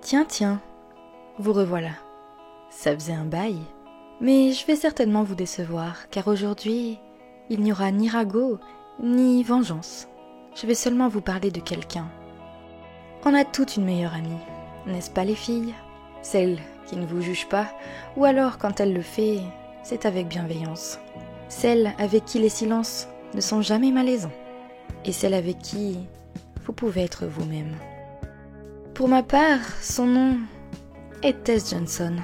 Tiens, tiens, vous revoilà. Ça faisait un bail. Mais je vais certainement vous décevoir, car aujourd'hui, il n'y aura ni ragot, ni vengeance. Je vais seulement vous parler de quelqu'un. On a toute une meilleure amie, n'est-ce pas les filles? Celle qui ne vous juge pas, ou alors quand elle le fait, c'est avec bienveillance. Celle avec qui les silences ne sont jamais malaisants. Et celle avec qui vous pouvez être vous-même. Pour ma part, son nom est Tess Johnson.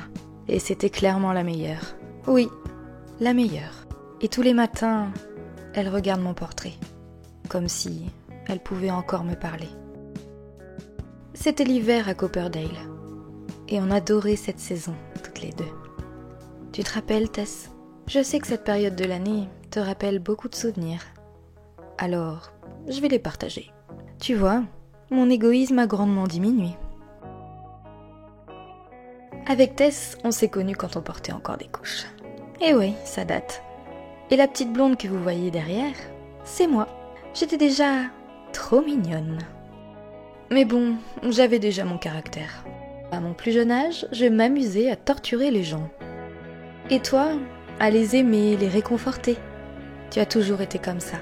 Et c'était clairement la meilleure. Oui, la meilleure. Et tous les matins, elle regarde mon portrait. Comme si elle pouvait encore me parler. C'était l'hiver à Copperdale. Et on adorait cette saison, toutes les deux. Tu te rappelles, Tess? Je sais que cette période de l'année te rappelle beaucoup de souvenirs. Alors, je vais les partager. Tu vois, mon égoïsme a grandement diminué. Avec Tess, on s'est connus quand on portait encore des couches. Eh oui, ça date. Et la petite blonde que vous voyez derrière, c'est moi. J'étais déjà trop mignonne. Mais bon, j'avais déjà mon caractère. À mon plus jeune âge, je m'amusais à torturer les gens. Et toi, à les aimer, les réconforter. Tu as toujours été comme ça.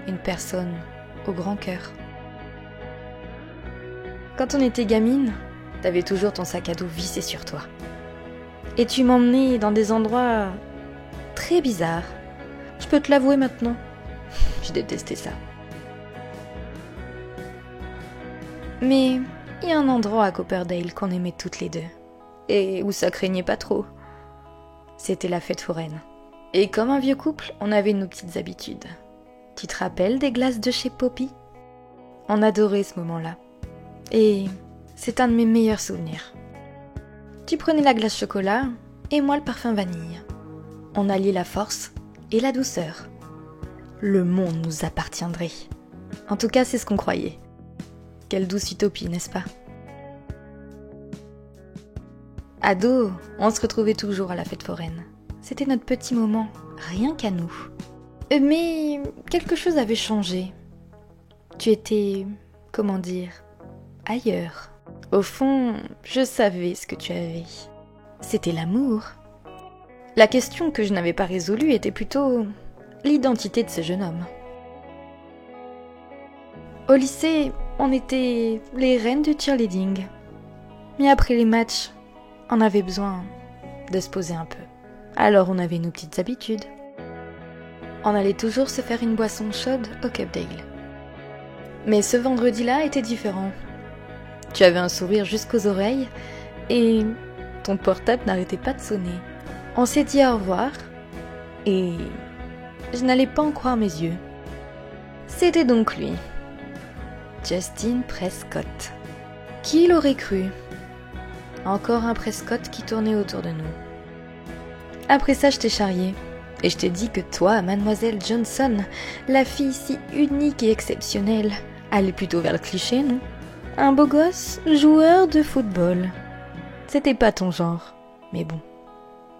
Une personne au grand cœur. Quand on était gamine, t'avais toujours ton sac à dos vissé sur toi. Et tu m'emmenais dans des endroits très bizarres. Je peux te l'avouer maintenant. Je détestais ça. Mais il y a un endroit à Copperdale qu'on aimait toutes les deux. Et où ça craignait pas trop. C'était la fête foraine. Et comme un vieux couple, on avait nos petites habitudes. Tu te rappelles des glaces de chez Poppy? On adorait ce moment-là. Et c'est un de mes meilleurs souvenirs. Tu prenais la glace chocolat et moi le parfum vanille. On alliait la force et la douceur. Le monde nous appartiendrait. En tout cas, c'est ce qu'on croyait. Quelle douce utopie, n'est-ce pas? Ado, on se retrouvait toujours à la fête foraine. C'était notre petit moment, rien qu'à nous. Mais quelque chose avait changé. Tu étais, comment dire, ailleurs. Au fond, je savais ce que tu avais. C'était l'amour. La question que je n'avais pas résolue était plutôt l'identité de ce jeune homme. Au lycée, on était les reines du cheerleading. Mais après les matchs, on avait besoin de se poser un peu. Alors on avait nos petites habitudes. On allait toujours se faire une boisson chaude au Cupdale. Mais ce vendredi-là était différent. Tu avais un sourire jusqu'aux oreilles et ton portable n'arrêtait pas de sonner. On s'est dit au revoir et je n'allais pas en croire mes yeux. C'était donc lui, Justin Prescott. Qui l'aurait cru? Encore un Prescott qui tournait autour de nous. Après ça, je t'ai charrié et je t'ai dit que toi, Mademoiselle Johnson, la fille si unique et exceptionnelle, allait plutôt vers le cliché, non? Un beau gosse, joueur de football. C'était pas ton genre, mais bon,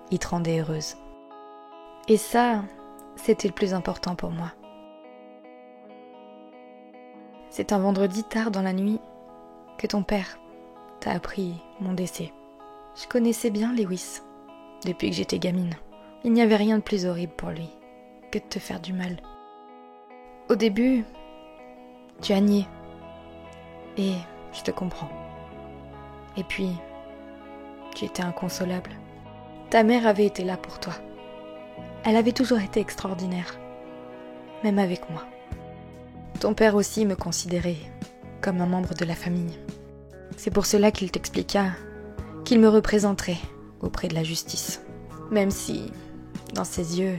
il te rendait heureuse. Et ça, c'était le plus important pour moi. C'est un vendredi tard dans la nuit que ton père t'a appris mon décès. Je connaissais bien Lewis depuis que j'étais gamine. Il n'y avait rien de plus horrible pour lui que de te faire du mal. Au début, tu as nié. Et je te comprends. Et puis, tu étais inconsolable. Ta mère avait été là pour toi. Elle avait toujours été extraordinaire, même avec moi. Ton père aussi me considérait comme un membre de la famille. C'est pour cela qu'il t'expliqua qu'il me représenterait auprès de la justice. Même si, dans ses yeux,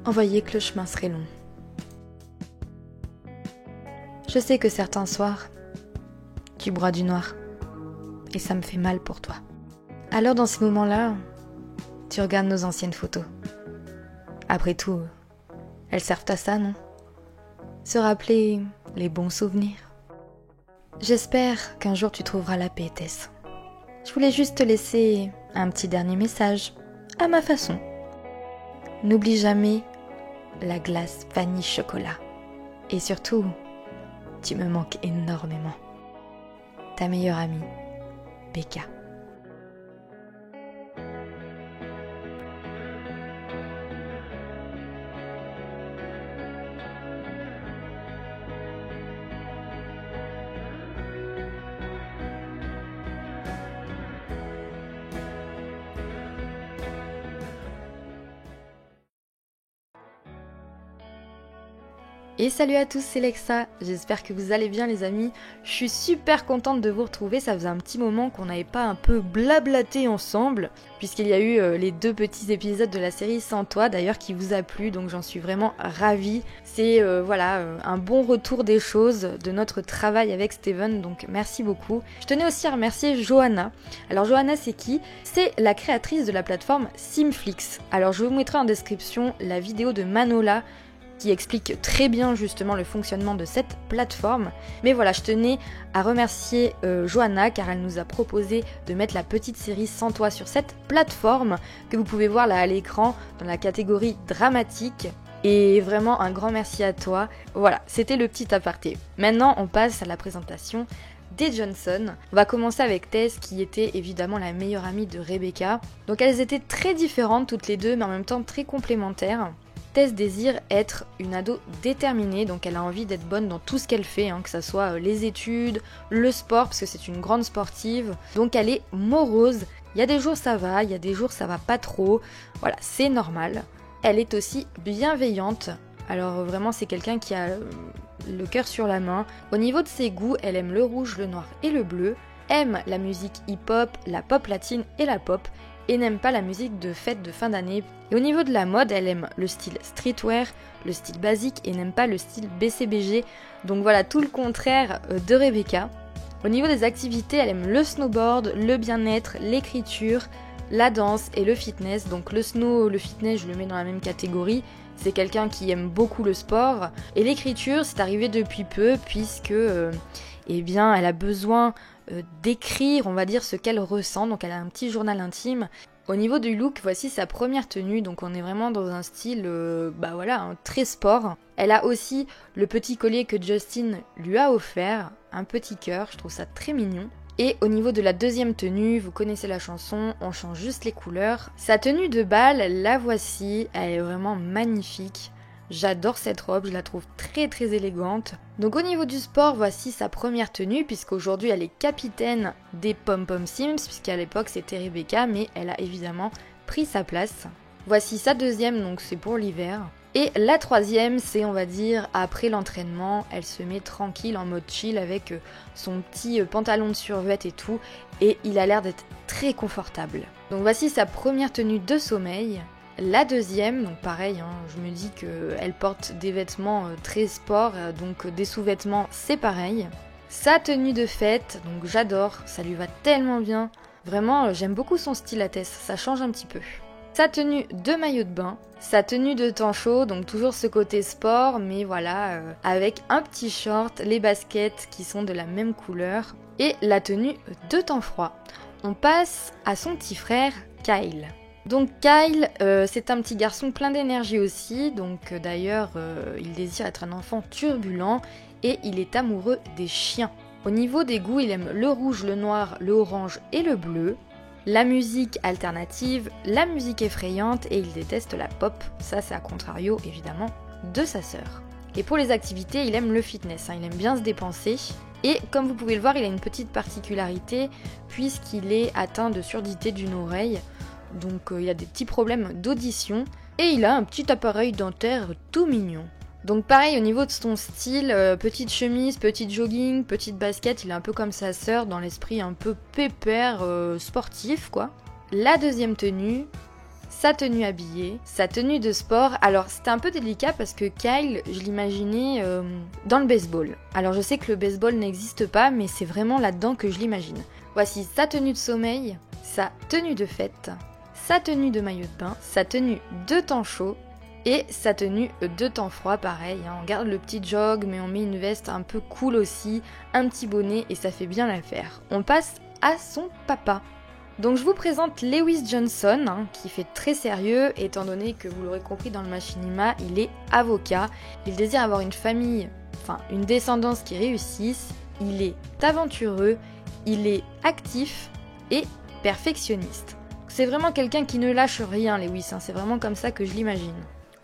on voyait que le chemin serait long. Je sais que certains soirs, tu bois du noir. Et ça me fait mal pour toi. Alors dans ces moments-là, tu regardes nos anciennes photos. Après tout, elles servent à ça, non? Se rappeler les bons souvenirs. J'espère qu'un jour tu trouveras la paix, Tess. Je voulais juste te laisser un petit dernier message, à ma façon. N'oublie jamais la glace vanille chocolat. Et surtout, tu me manques énormément. Ta meilleure amie, Becca. Et salut à tous, c'est Lexa, j'espère que vous allez bien les amis. Je suis super contente de vous retrouver, ça faisait un petit moment qu'on n'avait pas un peu blablaté ensemble, puisqu'il y a eu les 2 petits épisodes de la série Sans toi d'ailleurs qui vous a plu, donc j'en suis vraiment ravie. C'est un bon retour des choses de notre travail avec Steven, donc merci beaucoup. Je tenais aussi à remercier Johanna. Alors Johanna c'est qui ? C'est la créatrice de la plateforme Simflix. Alors je vous mettrai en description la vidéo de Manola, qui explique très bien justement le fonctionnement de cette plateforme. Mais voilà, je tenais à remercier Johanna car elle nous a proposé de mettre la petite série Sans toi sur cette plateforme que vous pouvez voir là à l'écran dans la catégorie dramatique. Et vraiment un grand merci à toi. Voilà, c'était le petit aparté. Maintenant, on passe à la présentation des Johnson. On va commencer avec Tess qui était évidemment la meilleure amie de Rebecca. Donc elles étaient très différentes toutes les deux mais en même temps très complémentaires. Tess désire être une ado déterminée, donc elle a envie d'être bonne dans tout ce qu'elle fait, que ce soit les études, le sport, parce que c'est une grande sportive. Donc elle est morose, il y a des jours ça va, il y a des jours ça va pas trop, voilà, c'est normal. Elle est aussi bienveillante, alors vraiment c'est quelqu'un qui a le cœur sur la main. Au niveau de ses goûts, elle aime le rouge, le noir et le bleu, aime la musique hip-hop, la pop latine et la pop, et n'aime pas la musique de fête de fin d'année. Et au niveau de la mode, elle aime le style streetwear, le style basique et n'aime pas le style BCBG. Donc voilà, tout le contraire de Rebecca. Au niveau des activités, elle aime le snowboard, le bien-être, l'écriture, la danse et le fitness. Donc le snow, le fitness, je le mets dans la même catégorie. C'est quelqu'un qui aime beaucoup le sport. Et l'écriture, c'est arrivé depuis peu puisque elle a besoin d'écrire, on va dire, ce qu'elle ressent. Donc elle a un petit journal intime. Au niveau du look, voici sa première tenue. Donc on est vraiment dans un style très sport. Elle a aussi le petit collier que Justin lui a offert, un petit cœur, je trouve ça très mignon. Et au niveau de la deuxième tenue, vous connaissez la chanson, on change juste les couleurs. Sa tenue de bal, la voici, elle est vraiment magnifique. J'adore cette robe, je la trouve très très élégante. Donc au niveau du sport, voici sa première tenue, puisqu'aujourd'hui elle est capitaine des Pom Pom Sims, puisqu'à l'époque c'était Rebecca, mais elle a évidemment pris sa place. Voici sa deuxième, donc c'est pour l'hiver. Et la troisième, c'est on va dire après l'entraînement, elle se met tranquille en mode chill avec son petit pantalon de survêt et tout, et il a l'air d'être très confortable. Donc voici sa première tenue de sommeil. La deuxième, donc pareil, je me dis qu'elle porte des vêtements très sport, donc des sous-vêtements c'est pareil. Sa tenue de fête, donc j'adore, ça lui va tellement bien. Vraiment, j'aime beaucoup son style à Tess, ça change un petit peu. Sa tenue de maillot de bain, sa tenue de temps chaud, donc toujours ce côté sport, mais voilà, avec un petit short, les baskets qui sont de la même couleur, et la tenue de temps froid. On passe à son petit frère, Kyle. Donc Kyle, c'est un petit garçon plein d'énergie aussi, donc d'ailleurs il désire être un enfant turbulent et il est amoureux des chiens. Au niveau des goûts, il aime le rouge, le noir, le orange et le bleu, la musique alternative, la musique effrayante et il déteste la pop, ça c'est à contrario évidemment de sa sœur. Et pour les activités, il aime le fitness, il aime bien se dépenser. Et comme vous pouvez le voir, il a une petite particularité puisqu'il est atteint de surdité d'une oreille. Donc il a des petits problèmes d'audition et il a un petit appareil dentaire tout mignon. Donc pareil au niveau de son style, petite chemise, petite jogging, petite basket, il est un peu comme sa sœur dans l'esprit un peu pépère sportif quoi. La deuxième tenue, sa tenue habillée, sa tenue de sport. Alors c'était un peu délicat parce que Kyle, je l'imaginais dans le baseball. Alors je sais que le baseball n'existe pas mais c'est vraiment là-dedans que je l'imagine. Voici sa tenue de sommeil, sa tenue de fête, sa tenue de maillot de bain, sa tenue de temps chaud et sa tenue de temps froid, pareil. On garde le petit jog mais on met une veste un peu cool aussi, un petit bonnet et ça fait bien l'affaire. On passe à son papa. Donc je vous présente Lewis Johnson, qui fait très sérieux étant donné que vous l'aurez compris dans le machinima, il est avocat. Il désire avoir une famille, une descendance qui réussisse. Il est aventureux, il est actif. et perfectionniste. C'est vraiment quelqu'un qui ne lâche rien, Lewis, hein, c'est vraiment comme ça que je l'imagine.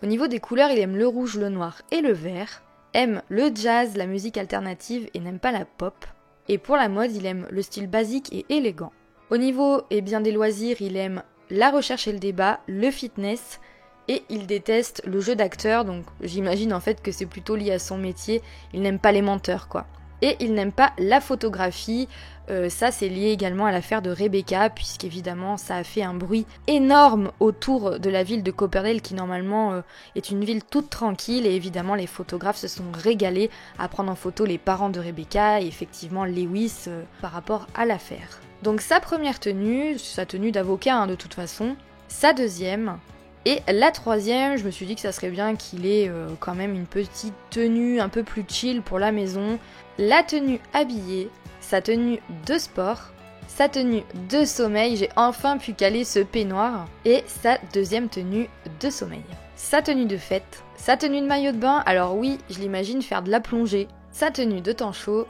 Au niveau des couleurs, il aime le rouge, le noir et le vert, aime le jazz, la musique alternative et n'aime pas la pop. Et pour la mode, il aime le style basique et élégant. Au niveau des loisirs, il aime la recherche et le débat, le fitness, et il déteste le jeu d'acteur, donc j'imagine en fait que c'est plutôt lié à son métier, il n'aime pas les menteurs quoi. Et il n'aime pas la photographie, ça c'est lié également à l'affaire de Rebecca, puisqu'évidemment ça a fait un bruit énorme autour de la ville de Copperdale qui normalement est une ville toute tranquille, et évidemment les photographes se sont régalés à prendre en photo les parents de Rebecca et effectivement Lewis par rapport à l'affaire. Donc sa première tenue, sa tenue d'avocat hein, de toute façon, sa deuxième, et la troisième, je me suis dit que ça serait bien qu'il ait quand même une petite tenue un peu plus chill pour la maison. La tenue habillée, sa tenue de sport, sa tenue de sommeil, j'ai enfin pu caler ce peignoir, et sa deuxième tenue de sommeil. Sa tenue de fête, sa tenue de maillot de bain, alors oui, je l'imagine faire de la plongée, sa tenue de temps chaud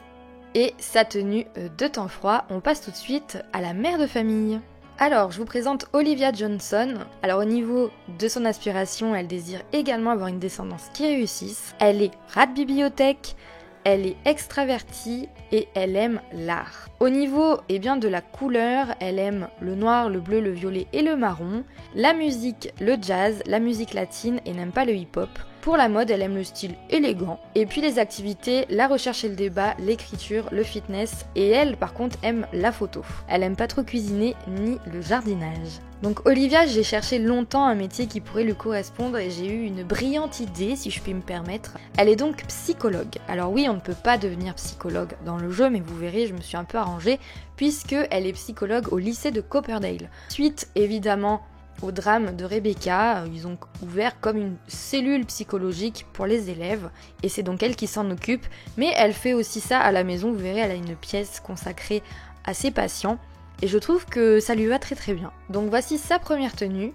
et sa tenue de temps froid. On passe tout de suite à la mère de famille. Alors, je vous présente Olivia Johnson. Alors, au niveau de son aspiration, elle désire également avoir une descendance qui réussisse. Elle est rat de bibliothèque, elle est extravertie et elle aime l'art. Au niveau de la couleur, elle aime le noir, le bleu, le violet et le marron. La musique, le jazz, la musique latine et n'aime pas le hip-hop. Pour la mode, elle aime le style élégant. Et puis les activités, la recherche et le débat, l'écriture, le fitness. Et elle, par contre, aime la photo. Elle aime pas trop cuisiner ni le jardinage. Donc Olivia, j'ai cherché longtemps un métier qui pourrait lui correspondre et j'ai eu une brillante idée, si je puis me permettre. Elle est donc psychologue. Alors oui, on ne peut pas devenir psychologue dans le jeu, mais vous verrez, je me suis un peu arrangée, puisqu'elle est psychologue au lycée de Copperdale. Suite, évidemment, au drame de Rebecca, ils ont ouvert comme une cellule psychologique pour les élèves, et c'est donc elle qui s'en occupe, mais elle fait aussi ça à la maison, vous verrez, elle a une pièce consacrée à ses patients, et je trouve que ça lui va très très bien. Donc voici sa première tenue,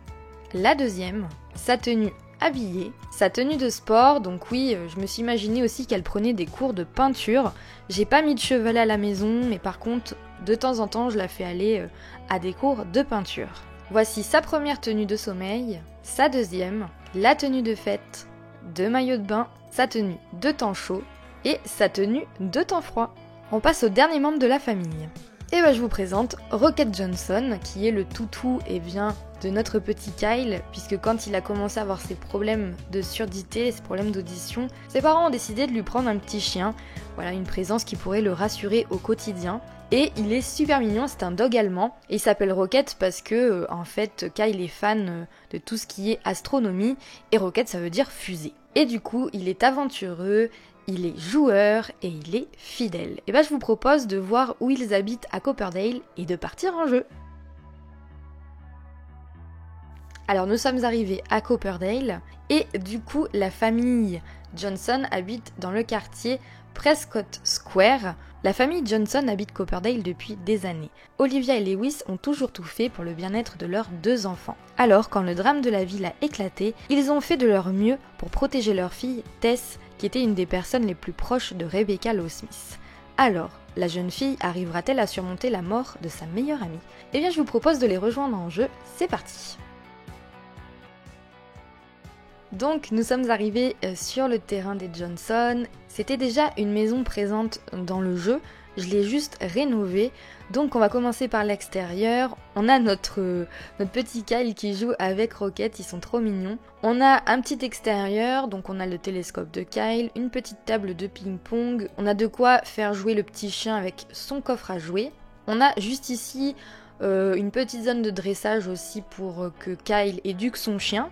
la deuxième, sa tenue habillée, sa tenue de sport, donc oui, je me suis imaginé aussi qu'elle prenait des cours de peinture. J'ai pas mis de chevalet à la maison, mais par contre, de temps en temps, je la fais aller à des cours de peinture. Voici sa première tenue de sommeil, sa deuxième, la tenue de fête, de maillot de bain, sa tenue de temps chaud et sa tenue de temps froid. On passe au dernier membre de la famille. Et je vous présente Rocket Johnson, qui est le toutou de notre petit Kyle, puisque quand il a commencé à avoir ses problèmes de surdité, ses problèmes d'audition, ses parents ont décidé de lui prendre un petit chien, voilà, une présence qui pourrait le rassurer au quotidien. Et il est super mignon, c'est un dog allemand, et il s'appelle Rocket parce que, en fait, Kyle est fan de tout ce qui est astronomie, et Rocket ça veut dire fusée. Et du coup, il est aventureux, il est joueur et il est fidèle. Et je vous propose de voir où ils habitent à Copperdale et de partir en jeu. Alors nous sommes arrivés à Copperdale et du coup la famille Johnson habite dans le quartier Prescott Square. La famille Johnson habite Copperdale depuis des années. Olivia et Lewis ont toujours tout fait pour le bien-être de leurs deux enfants. Alors quand le drame de la ville a éclaté, ils ont fait de leur mieux pour protéger leur fille Tess, qui était une des personnes les plus proches de Rebecca Lowe-Smith. Alors, la jeune fille arrivera-t-elle à surmonter la mort de sa meilleure amie ? Eh bien je vous propose de les rejoindre en jeu, c'est parti. Donc nous sommes arrivés sur le terrain des Johnson. C'était déjà une maison présente dans le jeu, je l'ai juste rénovée. Donc on va commencer par l'extérieur. On a notre petit Kyle qui joue avec Rocket, ils sont trop mignons. On a un petit extérieur, donc on a le télescope de Kyle, une petite table de ping-pong. On a de quoi faire jouer le petit chien avec son coffre à jouer. On a juste ici une petite zone de dressage aussi pour que Kyle éduque son chien.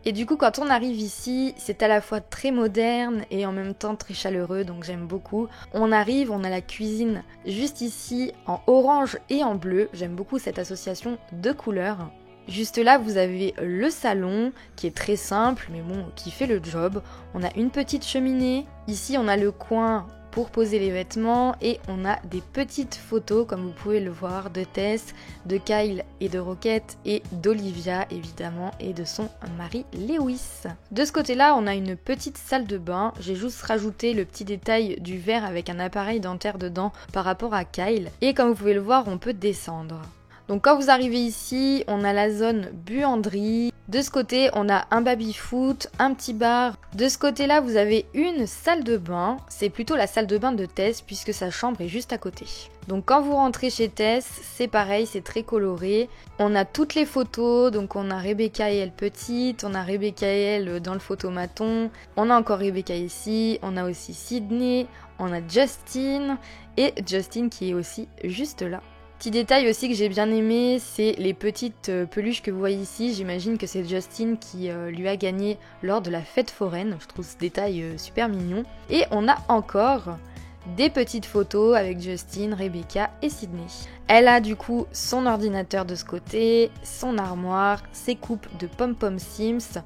Et du coup, quand on arrive ici, c'est à la fois très moderne et en même temps très chaleureux, donc j'aime beaucoup. On arrive, on a la cuisine juste ici en orange et en bleu. J'aime beaucoup cette association de couleurs. Juste là, vous avez le salon qui est très simple, mais bon, qui fait le job. On a une petite cheminée. Ici, on a le coin pour poser les vêtements et on a des petites photos comme vous pouvez le voir de Tess, de Kyle et de Rocket et d'Olivia évidemment et de son mari Lewis. De ce côté là on a une petite salle de bain, j'ai juste rajouté le petit détail du verre avec un appareil dentaire dedans par rapport à Kyle et comme vous pouvez le voir on peut descendre. Donc quand vous arrivez ici, on a la zone buanderie. De ce côté, on a un baby-foot, un petit bar. De ce côté-là, vous avez une salle de bain. C'est plutôt la salle de bain de Tess puisque sa chambre est juste à côté. Donc quand vous rentrez chez Tess, c'est pareil, c'est très coloré. On a toutes les photos, donc on a Rebecca et elle petite, on a Rebecca et elle dans le photomaton, on a encore Rebecca ici, on a aussi Sydney, on a Justin et Justin qui est aussi juste là. Petit détail aussi que j'ai bien aimé, c'est les petites peluches que vous voyez ici. J'imagine que c'est Justin qui lui a gagné lors de la fête foraine. Je trouve ce détail super mignon. Et on a encore des petites photos avec Justin, Rebecca et Sydney. Elle a du coup son ordinateur de ce côté, son armoire, ses coupes de pom-pom Sims.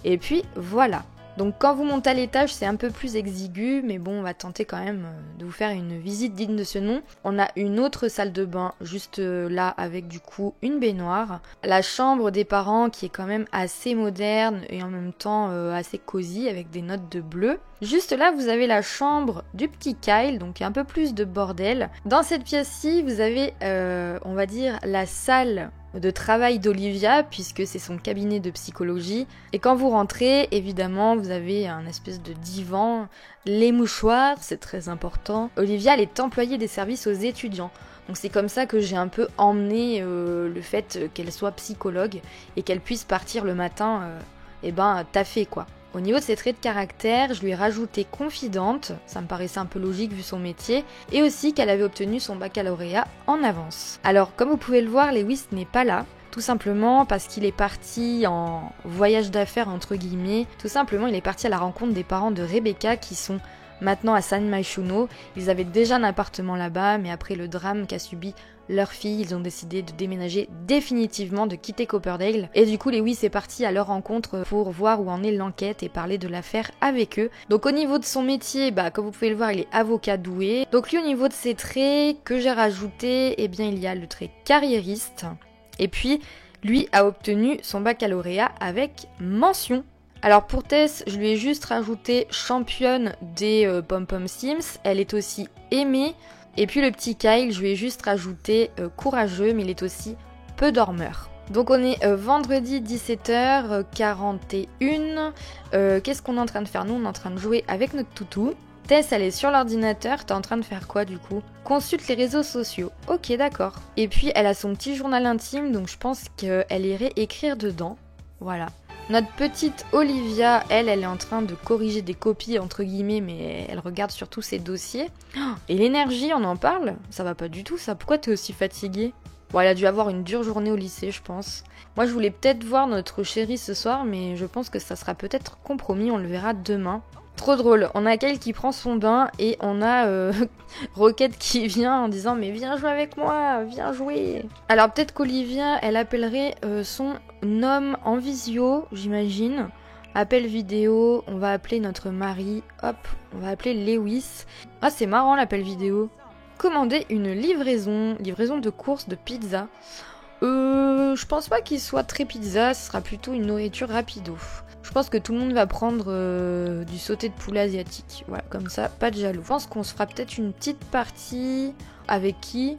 Et puis voilà. Donc quand vous montez à l'étage, c'est un peu plus exigu, mais bon, on va tenter quand même de vous faire une visite digne de ce nom. On a une autre salle de bain juste là avec du coup une baignoire. La chambre des parents qui est quand même assez moderne et en même temps assez cosy avec des notes de bleu. Juste là, vous avez la chambre du petit Kyle, donc un peu plus de bordel. Dans cette pièce-ci, vous avez, on va dire, la salle de travail d'Olivia, puisque c'est son cabinet de psychologie. Et quand vous rentrez, évidemment, vous avez un espèce de divan, les mouchoirs, c'est très important. Olivia, elle est employée des services aux étudiants. Donc c'est comme ça que j'ai un peu emmené le fait qu'elle soit psychologue et qu'elle puisse partir le matin, taffer quoi. Au niveau de ses traits de caractère, je lui ai rajouté confidente, ça me paraissait un peu logique vu son métier, et aussi qu'elle avait obtenu son baccalauréat en avance. Alors, comme vous pouvez le voir, Lewis n'est pas là, tout simplement parce qu'il est parti en voyage d'affaires entre guillemets, tout simplement il est parti à la rencontre des parents de Rebecca qui sont maintenant à San Myshuno. Ils avaient déjà un appartement là-bas, mais après le drame qu'a subi leur fille, ils ont décidé de déménager définitivement, de quitter Copperdale. Et du coup, Lewis est parti à leur rencontre pour voir où en est l'enquête et parler de l'affaire avec eux. Donc au niveau de son métier, comme vous pouvez le voir, il est avocat doué. Donc lui, au niveau de ses traits que j'ai rajoutés, il y a le trait carriériste. Et puis, lui a obtenu son baccalauréat avec mention. Alors pour Tess, je lui ai juste rajouté championne des pom-pom Sims. Elle est aussi aimée. Et puis le petit Kyle, je lui ai juste rajouté courageux, mais il est aussi peu dormeur. Donc on est vendredi 17h41. Qu'est-ce qu'on est en train de faire? Nous, on est en train de jouer avec notre toutou. Tess, elle est sur l'ordinateur. T'es en train de faire quoi du coup? Consulte les réseaux sociaux. Ok, d'accord. Et puis elle a son petit journal intime, donc je pense qu'elle irait écrire dedans. Voilà. Notre petite Olivia, elle est en train de corriger des copies entre guillemets, mais elle regarde surtout ses dossiers. Et l'énergie, on en parle? Ça va pas du tout ça, pourquoi t'es aussi fatiguée? Bon, elle a dû avoir une dure journée au lycée, je pense. Moi, je voulais peut-être voir notre chérie ce soir, mais je pense que ça sera peut-être compromis, on le verra demain. Trop drôle, on a Kyle qui prend son bain et on a Rocket qui vient en disant mais viens jouer avec moi, viens jouer. Alors peut-être qu'Olivia, elle appellerait son homme en visio, j'imagine. Appel vidéo, on va appeler notre mari, hop, on va appeler Lewis. Ah c'est marrant l'appel vidéo. Commander une livraison de courses de pizza. Je pense pas qu'il soit très pizza, ce sera plutôt une nourriture rapido. Je pense que tout le monde va prendre du sauté de poulet asiatique. Voilà, comme ça, pas de jaloux. Je pense qu'on se fera peut-être une petite partie avec qui?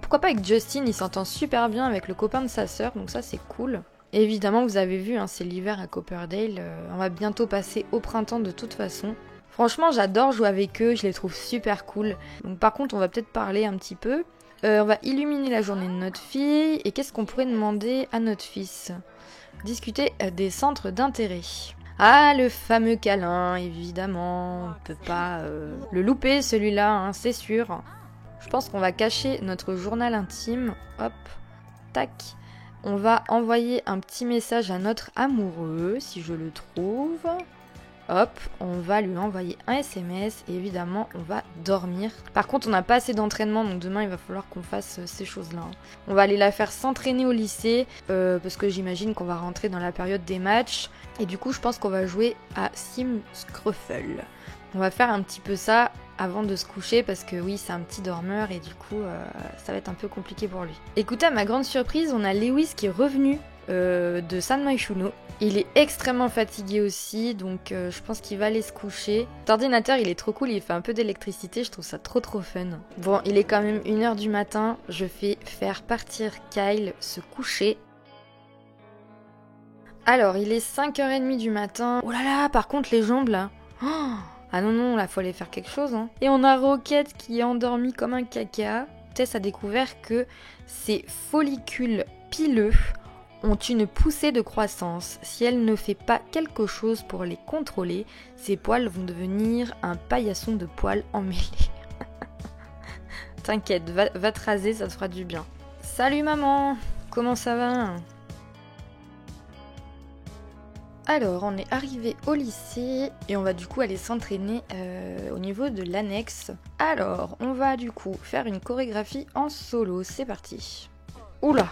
Pourquoi pas avec Justin, il s'entend super bien avec le copain de sa sœur, donc ça c'est cool. Et évidemment, vous avez vu, c'est l'hiver à Copperdale. On va bientôt passer au printemps de toute façon. Franchement, j'adore jouer avec eux, je les trouve super cool. Donc par contre, on va peut-être parler un petit peu. On va illuminer la journée de notre fille. Et qu'est-ce qu'on pourrait demander à notre fils? Discuter des centres d'intérêt. Ah, le fameux câlin, évidemment. On ne peut pas le louper, celui-là, c'est sûr. Je pense qu'on va cacher notre journal intime. Hop, tac. On va envoyer un petit message à notre amoureux, si je le trouve. Hop, on va lui envoyer un SMS et évidemment on va dormir. Par contre on n'a pas assez d'entraînement donc demain il va falloir qu'on fasse ces choses-là. On va aller la faire s'entraîner au lycée parce que j'imagine qu'on va rentrer dans la période des matchs. Et du coup je pense qu'on va jouer à Sim Scruffle. On va faire un petit peu ça avant de se coucher parce que oui c'est un petit dormeur et du coup ça va être un peu compliqué pour lui. Écoutez, à ma grande surprise on a Lewis qui est revenu. de San Myshuno. Il est extrêmement fatigué aussi, donc je pense qu'il va aller se coucher. Cet ordinateur, il est trop cool, il fait un peu d'électricité, je trouve ça trop fun. Bon, il est quand même 1h du matin, je vais faire partir Kyle se coucher. Alors, il est 5h30 du matin. Oh là là, par contre, les jambes là. Oh, ah non, là, faut aller faire quelque chose. Hein. Et on a Rocket qui est endormi comme un caca. Tess a découvert que ses follicules pileux ont une poussée de croissance. Si elle ne fait pas quelque chose pour les contrôler, ses poils vont devenir un paillasson de poils emmêlés. T'inquiète, va te raser, ça te fera du bien. Salut maman, comment ça va ? Alors, on est arrivé au lycée et on va du coup aller s'entraîner au niveau de l'annexe. Alors, on va du coup faire une chorégraphie en solo, c'est parti. Oula,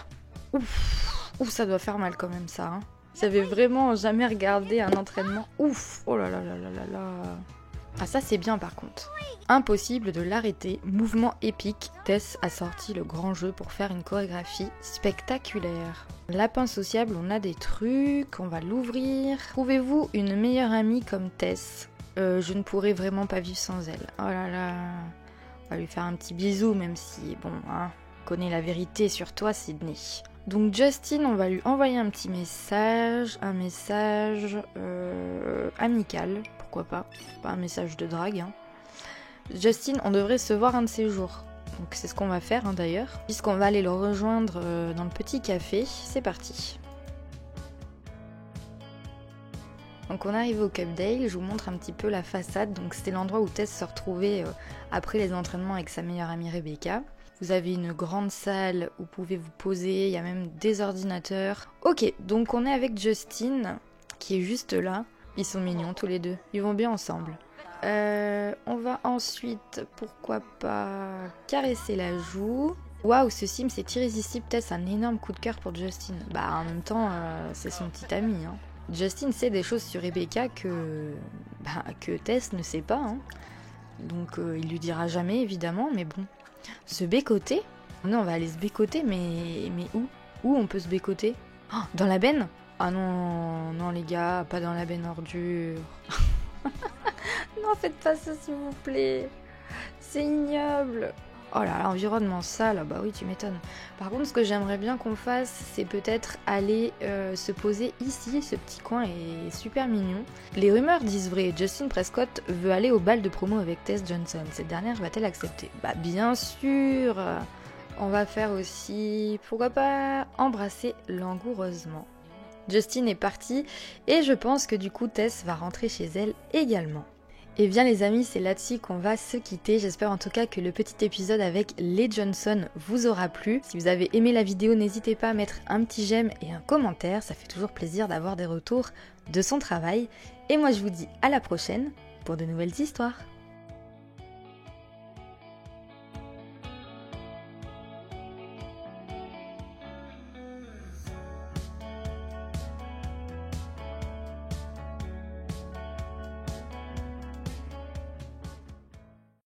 ouf, ça doit faire mal quand même ça. Hein. J'avais vraiment jamais regardé un entraînement. Ouf, oh là là là là là là. Ah ça c'est bien par contre. Impossible de l'arrêter, mouvement épique, Tess a sorti le grand jeu pour faire une chorégraphie spectaculaire. Lapin sociable, on a des trucs, on va l'ouvrir. Trouvez-vous une meilleure amie comme Tess ? Je ne pourrais vraiment pas vivre sans elle. Oh là là, on va lui faire un petit bisou même si, bon, hein, on connaît la vérité sur toi Sydney. Donc Justin, on va lui envoyer un petit message, amical, pourquoi pas un message de drague. Hein. Justin, on devrait se voir un de ces jours. Donc c'est ce qu'on va faire hein, d'ailleurs. Puisqu'on va aller le rejoindre dans le petit café, c'est parti. Donc on arrive au Cupdale, je vous montre un petit peu la façade. Donc c'était l'endroit où Tess se retrouvait après les entraînements avec sa meilleure amie Rebecca. Vous avez une grande salle où vous pouvez vous poser, il y a même des ordinateurs. Ok, donc on est avec Justin, qui est juste là. Ils sont mignons tous les deux, ils vont bien ensemble. On va ensuite, pourquoi pas, caresser la joue. Waouh, ce sim c'est irrésistible, Tess, un énorme coup de cœur pour Justin. Bah en même temps, c'est son petit ami. Hein. Justin sait des choses sur Rebecca que Tess ne sait pas. Hein. Donc il lui dira jamais évidemment, mais bon. Se bécoter ? Non, on va aller se bécoter, mais où ? Où on peut se bécoter ? Oh, dans la benne ? Ah non les gars, pas dans la benne ordure. Non, faites pas ça s'il vous plaît. C'est ignoble. Oh là, l'environnement sale, bah oui, tu m'étonnes. Par contre, ce que j'aimerais bien qu'on fasse, c'est peut-être aller se poser ici. Ce petit coin est super mignon. Les rumeurs disent vrai, Justin Prescott veut aller au bal de promo avec Tess Johnson. Cette dernière va-t-elle accepter ? Bah bien sûr. On va faire aussi, pourquoi pas, embrasser langoureusement. Justin est parti et je pense que du coup Tess va rentrer chez elle également. Et bien les amis, c'est là-dessus qu'on va se quitter. J'espère en tout cas que le petit épisode avec les Johnson vous aura plu. Si vous avez aimé la vidéo, n'hésitez pas à mettre un petit j'aime et un commentaire. Ça fait toujours plaisir d'avoir des retours de son travail. Et moi je vous dis à la prochaine pour de nouvelles histoires.